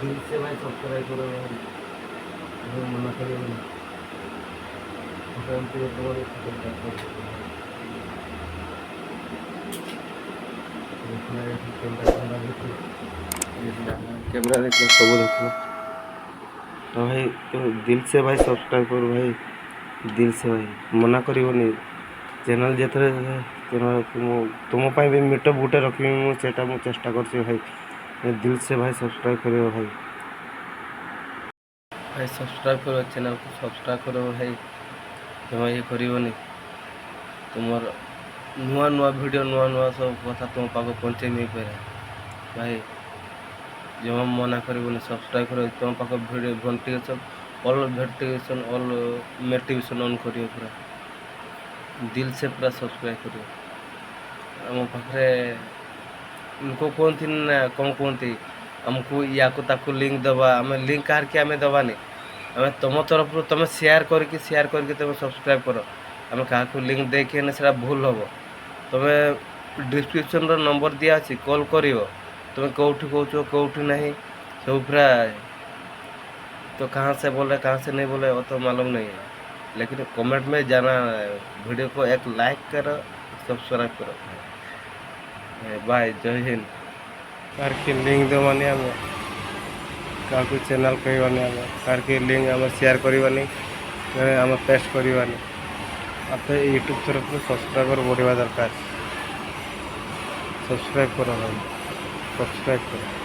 दिल से भाई सब्सक्राइब करो मना करिए कैमरा देख सब देख तो भाई तो दिल से भाई सब्सक्राइब करो भाई दिल से भाई मना करिवनी चैनल जेतरे तुम भी मीट बुटे रखी मुझे चेष्टा कर भाई दिल से भाई सब्सक्राइब करो भाई भाई सब्सक्राइब करो चैनल को सब्सक्राइब करो भाई जमा ये करनी तुम नुआ नुआ वीडियो नुआ नुआ सब कथा तुम पाक पहुँचे नहीं पारे भाई जमा मना करनी सब्सक्राइब करो तुम पाक video notification all notification all notification on करियो पूरा दिल से पूरा सब्सक्राइब करियो आम पाखे इनको कहती ना कौन कहती आमको या को ताको लिंक दबा आम लिंक कार के आम दबानी आम तुम तरफ तुम शेयर करके तुम सब्सक्राइब कर आम क्या लिंक देखिए से भूल हम तुम डिस्क्रिप्शन नंबर दिया अच्छी कॉल कर तुम कौटी कौच कौटी ना सब पूरा तो कहाँ से बोले कहाँ से नहीं बोले वो तो मालूम नहीं है लेकिन कमेंट में जाना वीडियो को एक लाइक करो सब्सक्राइब करो बाय जय हिंद कार की लिंक देवानी आम क्या चैनल कहवानी आम कार की लिंक आम शेयर करवानी आम पेस्ट करवानी आप यूट्यूब तरफ सब्सक्राइबर बढ़िया दरकार सब्सक्राइब करो भाई सब्सक्राइब करो।